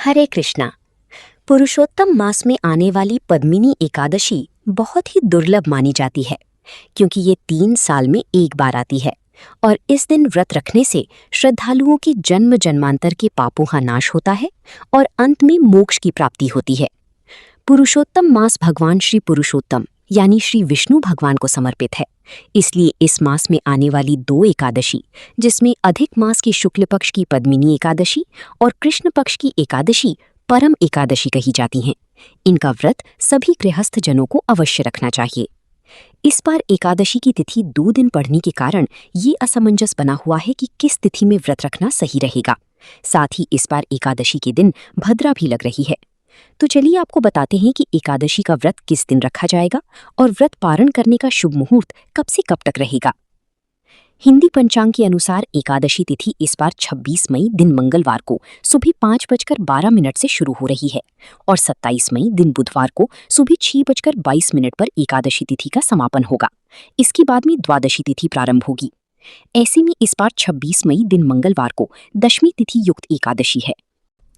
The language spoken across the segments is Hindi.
हरे कृष्णा। पुरुषोत्तम मास में आने वाली पद्मिनी एकादशी बहुत ही दुर्लभ मानी जाती है, क्योंकि ये 3 साल में एक बार आती है और इस दिन व्रत रखने से श्रद्धालुओं के जन्म जन्मांतर के पापों का नाश होता है और अंत में मोक्ष की प्राप्ति होती है। पुरुषोत्तम मास भगवान श्री पुरुषोत्तम यानी श्री विष्णु भगवान को समर्पित है, इसलिए इस मास में आने वाली 2 एकादशी, जिसमें अधिक मास की शुक्ल पक्ष की पद्मिनी एकादशी और कृष्ण पक्ष की एकादशी परम एकादशी कही जाती हैं, इनका व्रत सभी गृहस्थ जनों को अवश्य रखना चाहिए। इस बार एकादशी की तिथि 2 दिन पड़ने के कारण ये असमंजस बना हुआ है कि किस तिथि में व्रत रखना सही रहेगा। साथ ही इस बार एकादशी के दिन भद्रा भी लग रही है। तो चलिए आपको बताते हैं कि एकादशी का व्रत किस दिन रखा जाएगा और व्रत पारण करने का शुभ मुहूर्त कब से कब तक रहेगा। हिंदी पंचांग के अनुसार एकादशी तिथि इस बार 26 मई दिन मंगलवार को सुबह 5:12 से शुरू हो रही है और 27 मई दिन बुधवार को सुबह 6:22 पर एकादशी तिथि का समापन होगा। इसके बाद में द्वादशी तिथि प्रारंभ होगी। ऐसे में इस बार 26 मई दिन मंगलवार को दशमी तिथि युक्त एकादशी है,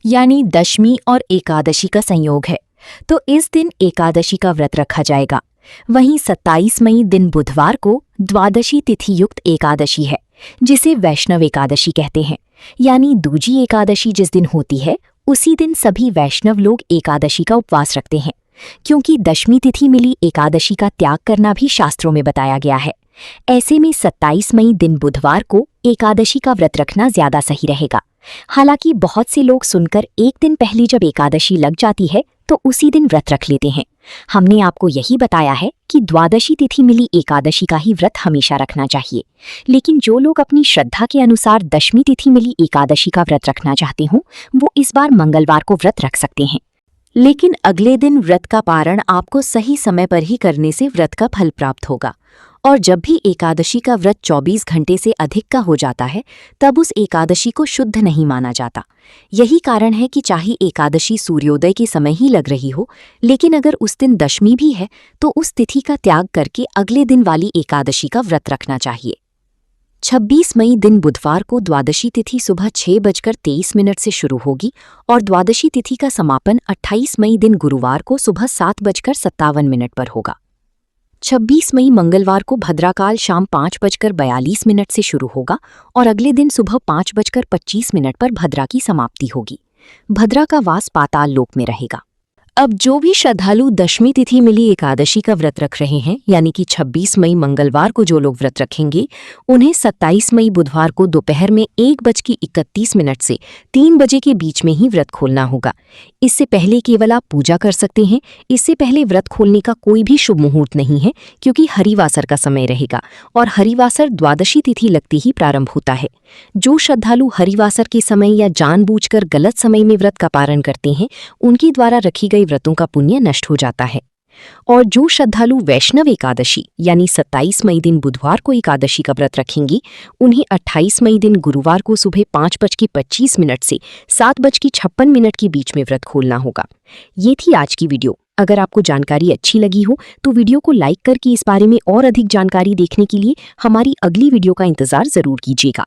यानी दशमी और एकादशी का संयोग है, तो इस दिन एकादशी का व्रत रखा जाएगा। वहीं 27 मई दिन बुधवार को द्वादशी तिथि युक्त एकादशी है, जिसे वैष्णव एकादशी कहते हैं, यानी दूजी एकादशी जिस दिन होती है उसी दिन सभी वैष्णव लोग एकादशी का उपवास रखते हैं, क्योंकि दशमी तिथि मिली एकादशी का त्याग करना भी शास्त्रों में बताया गया है। ऐसे में 27 मई दिन बुधवार को एकादशी का व्रत रखना ज्यादा सही रहेगा। हालांकि बहुत से लोग सुनकर एक दिन पहले जब एकादशी लग जाती है तो उसी दिन व्रत रख लेते हैं। हमने आपको यही बताया है कि द्वादशी तिथि मिली एकादशी का ही व्रत हमेशा रखना चाहिए, लेकिन जो लोग अपनी श्रद्धा के अनुसार दशमी तिथि मिली एकादशी का व्रत रखना चाहते हों, वो इस बार मंगलवार को व्रत रख सकते हैं। लेकिन अगले दिन व्रत का पारण आपको सही समय पर ही करने से व्रत का फल प्राप्त होगा। और जब भी एकादशी का व्रत 24 घंटे से अधिक का हो जाता है, तब उस एकादशी को शुद्ध नहीं माना जाता। यही कारण है कि चाहे एकादशी सूर्योदय के समय ही लग रही हो, लेकिन अगर उस दिन दशमी भी है तो उस तिथि का त्याग करके अगले दिन वाली एकादशी का व्रत रखना चाहिए। 26 मई दिन बुधवार को द्वादशी तिथि सुबह 6:23 से शुरू होगी और द्वादशी तिथि का समापन 28 मई दिन गुरुवार को सुबह 7:57 पर होगा। 26 मई मंगलवार को भद्राकाल शाम 5:42 से शुरू होगा और अगले दिन सुबह 5:25 पर भद्रा की समाप्ति होगी। भद्रा का वास पाताल लोक में रहेगा। अब जो भी श्रद्धालु दशमी तिथि मिली एकादशी का व्रत रख रहे हैं, यानी कि 26 मई मंगलवार को जो लोग व्रत रखेंगे, उन्हें 27 मई बुधवार को दोपहर में 1:31 से 3 बजे के बीच में ही व्रत खोलना होगा। इससे पहले केवल आप पूजा कर सकते हैं। इससे पहले व्रत खोलने का कोई भी शुभ मुहूर्त नहीं है, क्योंकि हरिवासर का समय रहेगा और हरिवासर द्वादशी तिथि लगते ही प्रारंभ होता है। जो श्रद्धालु हरिवासर के समय या जानबूझकर गलत समय में व्रत का पारण करते हैं, उनके द्वारा रखी गई व्रतों का पुण्य नष्ट हो जाता है। और जो श्रद्धालु वैष्णव एकादशी यानी 27 मई दिन बुधवार को एकादशी का व्रत रखेंगी, उन्हें 28 मई दिन गुरुवार को सुबह 5:25 से 7:56 के बीच में व्रत खोलना होगा। ये थी आज की वीडियो। अगर आपको जानकारी अच्छी लगी हो तो वीडियो को लाइक करके इस बारे में और अधिक जानकारी देखने के लिए हमारी अगली वीडियो का इंतजार जरूर कीजिएगा।